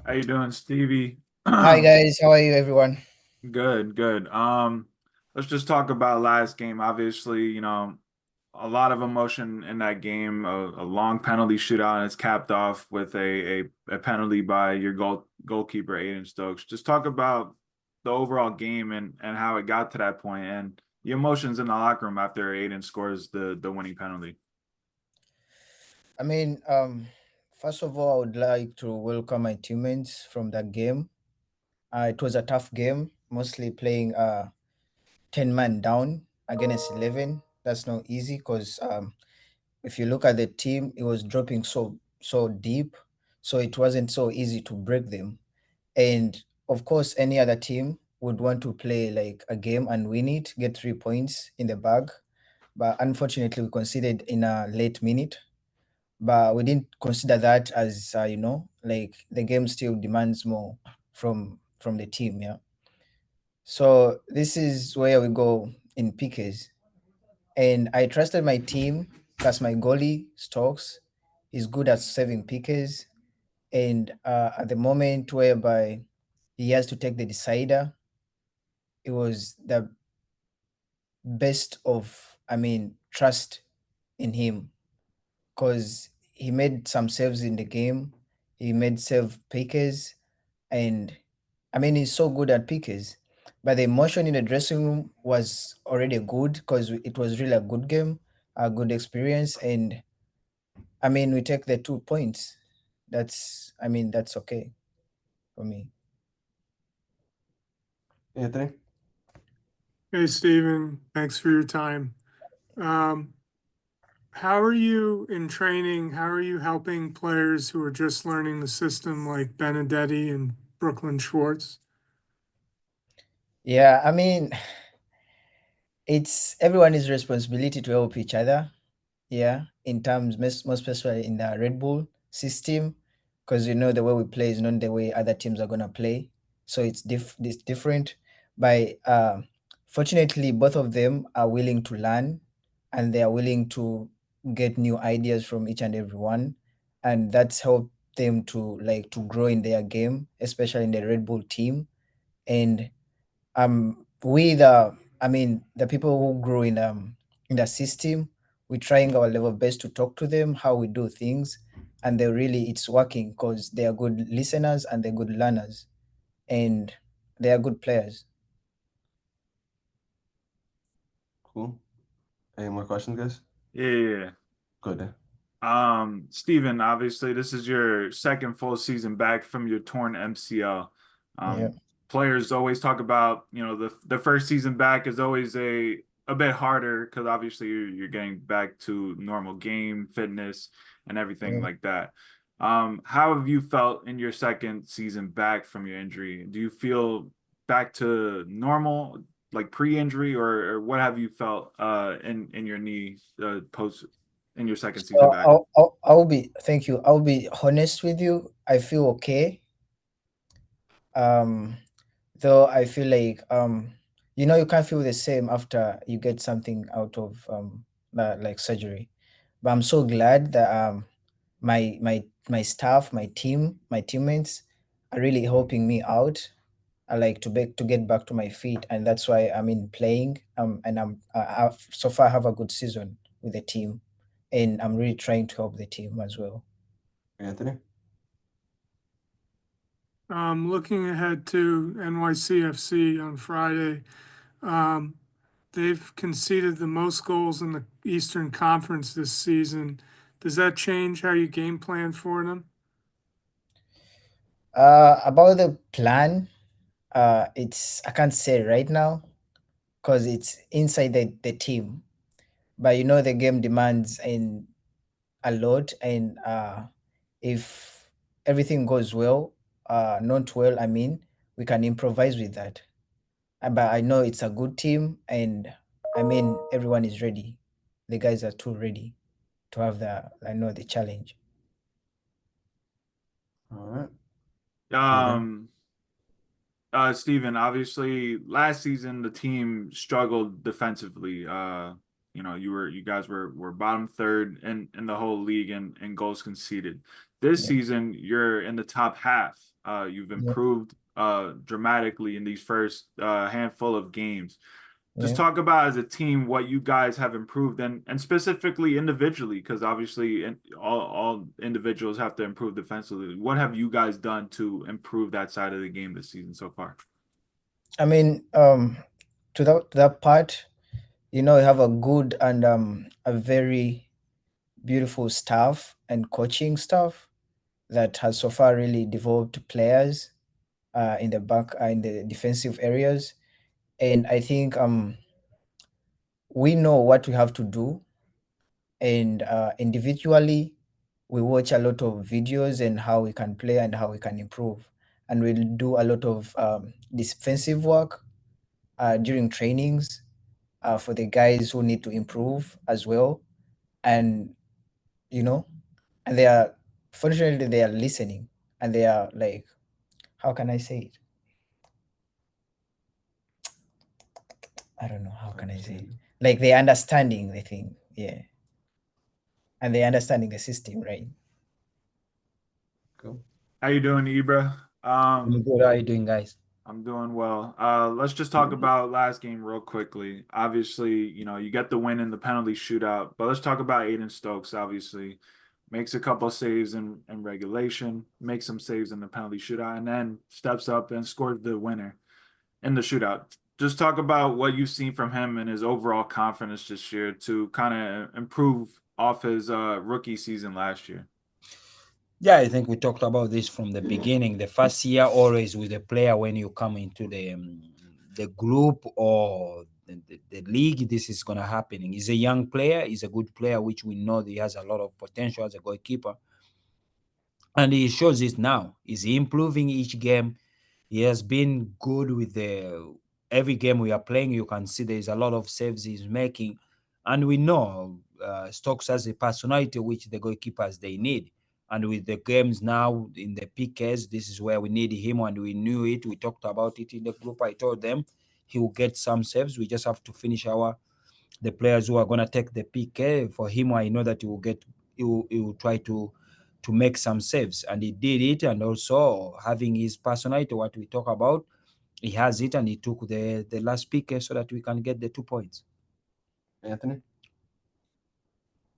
How you doing, Stevie? Hi guys, how are you everyone? Good, good. Let's just talk about last game. Obviously, a lot of emotion in that game. A long penalty shootout, and it's capped off with a penalty by your goalkeeper, Aidan Stokes. Just talk about the overall game and how it got to that point and the emotions in the locker room after Aidan scores the winning penalty. I mean, first of all, I would like to welcome my teammates from that game. It was a tough game, mostly playing 10 man down against 11. That's not easy because if you look at the team, it was dropping so deep, so it wasn't so easy to break them. And of course, any other team would want to play like a game and win it, get 3 points in the bag. But unfortunately, we conceded in a late minute, but we didn't consider that as like the game still demands more from the team. Yeah, so this is where we go in PKs, and I trusted my team because my goalie Stokes is good at saving PKs, and at the moment whereby he has to take the decider, it was the best of, I mean, trust in him because he made some saves in the game. He made save PKs, and I mean he's so good at PKs. But the emotion in the dressing room was already good because it was really a good game, a good experience, and I mean we take the 2 points. That's okay for me. Anthony? Hey, Steven, thanks for your time. Um, how are you in training? How are you helping players who are just learning the system like Benedetti and Brooklyn Schwartz? Yeah, I mean it's everyone's responsibility to help each other. Yeah, in terms most especially in the Red Bull system, because the way we play is not the way other teams are gonna play, so it's different. By fortunately, both of them are willing to learn, and they are willing to get new ideas from each and every one, and that's helped them to grow in their game, especially in the Red Bull team. And we the I mean the people who grew in the system, we're trying our level best to talk to them how we do things, and they really it's working because they are good listeners and they're good learners, and they are good players. Cool. Any more questions, guys? Yeah. Good. Steven, obviously this is your second full season back from your torn MCL. Yeah. Players always talk about, the first season back is always a bit harder because obviously you're getting back to normal game fitness and everything Yeah. like that. How have you felt in your second season back from your injury? Do you feel back to normal, like pre-injury, or what have you felt in your knee post in your second season So back? I'll be thank you. I'll be honest with you. I feel okay. Um, though I feel like you can't feel the same after you get something out of like surgery. But I'm so glad that my staff, my team, my teammates are really helping me out. I like to get back to my feet, and that's why I'm in playing. And I've so far have a good season with the team, and I'm really trying to help the team as well. Anthony? Looking ahead to NYCFC on Friday, um, they've conceded the most goals in the Eastern Conference this season. Does that change how you game plan for them? About the plan, it's I can't say right now because it's inside the team. But the game demands in a lot, and if everything goes well, not well, I mean, we can improvise with that. But I know it's a good team, and I mean everyone is ready. The guys are too ready to have the challenge. All right. Aidan? Um, Steven, obviously last season the team struggled defensively. You guys were bottom third in the whole league in goals conceded. This Yeah. season, you're in the top half. You've Yeah. improved dramatically in these first handful of games. Just Yeah. talk about as a team what you guys have improved and specifically individually, because obviously all individuals have to improve defensively. What have you guys done to improve that side of the game this season so far? I mean, to that part, you know, you have a good and a very beautiful staff and coaching staff that has so far really developed players in the back in the defensive areas, and I think we know what we have to do, and individually we watch a lot of videos and how we can play and how we can improve, and we'll do a lot of defensive work during trainings for the guys who need to improve as well, and you know, and they are, fortunately they are listening, and they are like, how can I say it, I don't know how can I say it, Understand. like they understanding the thing, yeah, and they understanding the system, right? Cool. How you doing, Ibra? I'm good. How are you doing, guys? I'm doing well. Let's just talk about last game real quickly. Obviously, you know, you get the win in the penalty shootout, but let's talk about Aidan Stokes, obviously. Makes a couple saves in regulation, makes some saves in the penalty shootout, and then steps up and scores the winner in the shootout. Just talk about what you've seen from him and his overall confidence this year to kind of improve off his rookie season last year. Yeah, I think we talked about this from the beginning. The first year, always with the player when you come into the group or the league, this is gonna happen. He's a young player. He's a good player, which we know that he has a lot of potential as a goalkeeper, and he shows it now. He's improving each game. He has been good with the every game we are playing. You can see there's a lot of saves he's making, and we know Stokes has a personality which the goalkeepers they need. And with the games now in the PKs, this is where we need him, and we knew it. We talked about it in the group. I told them he will get some saves. We just have to finish the players who are gonna take the PK. For him, I know that he will try to make some saves, and he did it. And also having his personality, what we talk about, he has it, and he took the last PK so that we can get the 2 points. Anthony?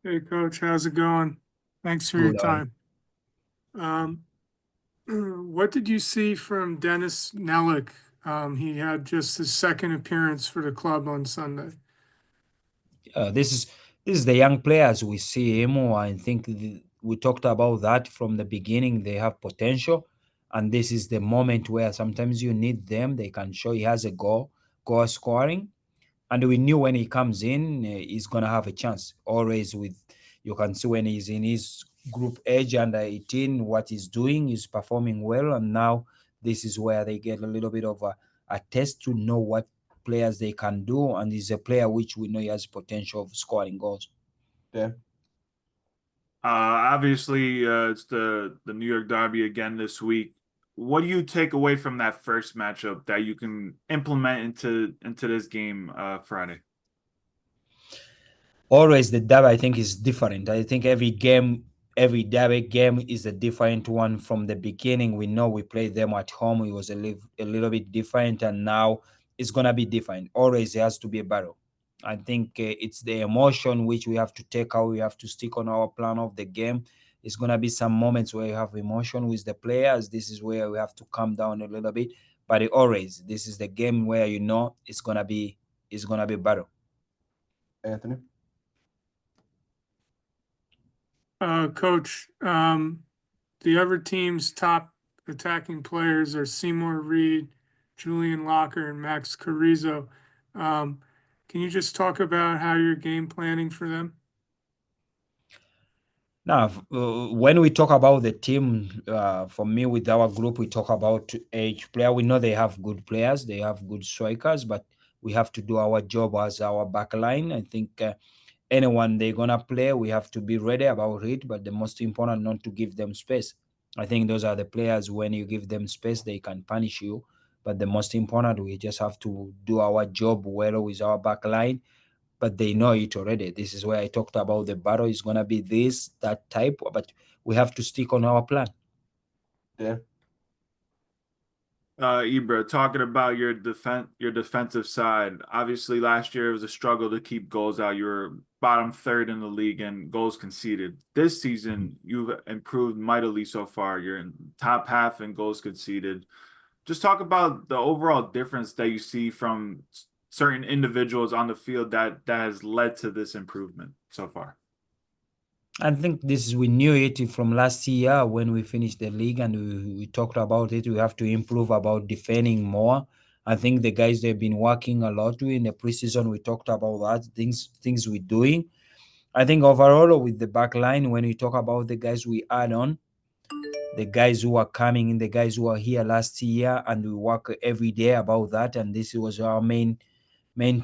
Hey, Coach, how's it going? Thanks for your Good. time. What did you see from Dennis Nellick? He had just his second appearance for the club on Sunday. This is the young players we see him. I think we talked about that from the beginning. They have potential, and this is the moment where sometimes you need them. They can show he has a goal scoring, and we knew when he comes in, he's gonna have a chance. Always with you can see when he's in his group age under 18, what he's doing is performing well, and now this is where they get a little bit of a test to know what players they can do, and he's a player which we know he has potential of scoring goals. Dan? Obviously, it's the New York Derby again this week. What do you take away from that first matchup that you can implement into this game Friday? Always the derby I think is different. I think every derby game is a different one from the beginning. We know we played them at home. It was a little bit different, and now it's gonna be different. Always there has to be a battle. I think it's the emotion which we have to take out. We have to stick on our plan of the game. It's gonna be some moments where you have emotion with the players. This is where we have to calm down a little bit. But always, this is the game where you know it's gonna be battle. Anthony? Coach, the other team's top attacking players are Seymour Reed, Julian Locker, and Max Carrizo. Can you just talk about how you're game planning for them? Now, when we talk about the team, for me, with our group, we talk about each player. We know they have good players, they have good strikers, but we have to do our job as our back line. I think anyone they're gonna play, we have to be ready about it. But the most important, not to give them space. I think those are the players. When you give them space, they can punish you. But the most important, we just have to do our job well with our back line. but they know it already. This is where I talked about the battle is gonna be this, that type, but we have to stick on our plan. Yeah. Ibra, talking about your defensive side. Obviously, last year it was a struggle to keep goals out. You were bottom third in the league in goals conceded. This season, you've improved mightily so far. You're in top half in goals conceded. Just talk about the overall difference that you see from certain individuals on the field that has led to this improvement so far. I think we knew it from last year when we finished the league, and we talked about it. We have to improve about defending more. I think the guys, they've been working a lot in the preseason. We talked about that things we're doing. I think overall with the back line, when we talk about the guys we add on, the guys who are coming in, the guys who are here last year, and we work every day about that. And this was our main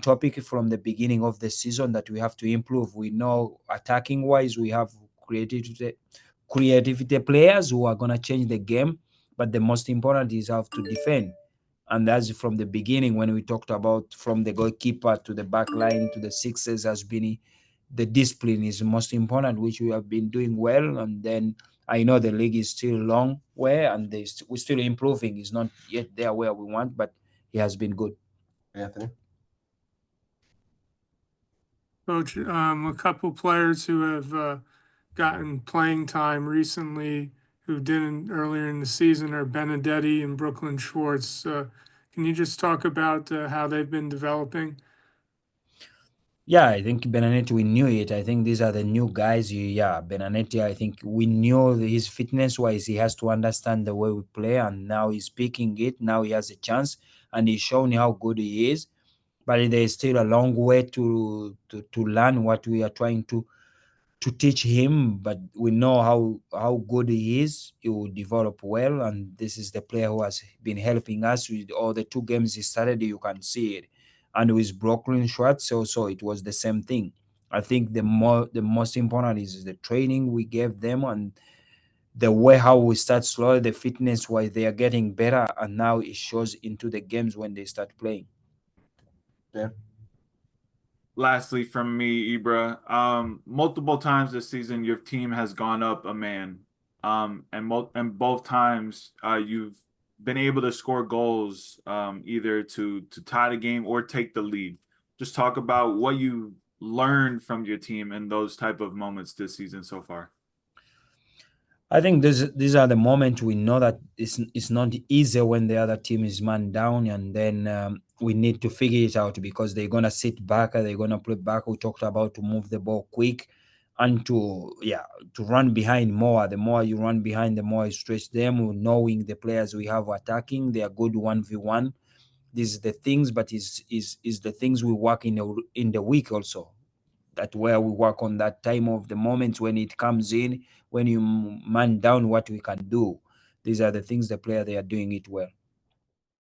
topic from the beginning of the season, that we have to improve. We know attacking wise, we have creativity players who are going to change the game, but the most important is have to defend. And that's from the beginning when we talked about from the goalkeeper to the back line to the sixes has been the discipline is most important, which we have been doing well. And then I know the league is still a long way, and we're still improving. It's not yet there where we want, but it has been good. Anthony. Coach, a couple players who have gotten playing time recently who didn't earlier in the season are Benedetti and Brooklyn Schwartz. Can you just talk about how they've been developing? Yeah, I think Benedetti, we knew it. I think these are the new guys. Yeah, Benedetti, I think we knew his fitness wise, he has to understand the way we play, and now he's picking it. Now he has a chance, and he's shown how good he is. But there is still a long way to learn what we are trying to teach him. But we know how good he is. He will develop well, and this is the player who has been helping us with all the 2 games he started. You can see it, and with Brooklyn Schwartz also it was the same thing. I think the most important is the training we gave them, and the way how we start slowly, the fitness wise they are getting better, and now it shows into the games when they start playing. Yeah. Lastly, from me, Ibra, multiple times this season, your team has gone up a man, and both times, you've been able to score goals, either to tie the game or take the lead. Just talk about what you learned from your team in those type of moments this season so far. I think these are the moments we know that it's not easy when the other team is man down, and then we need to figure it out because they're gonna sit back, they're gonna play back. We talked about to move the ball quick and to run behind more. The more you run behind, the more you stretch them. Knowing the players we have attacking, they are good 1v1. These are the things, but is the things we work in the week also. That where we work on that time of the moment when it comes in, when you man down, what we can do. These are the things the player they are doing it well.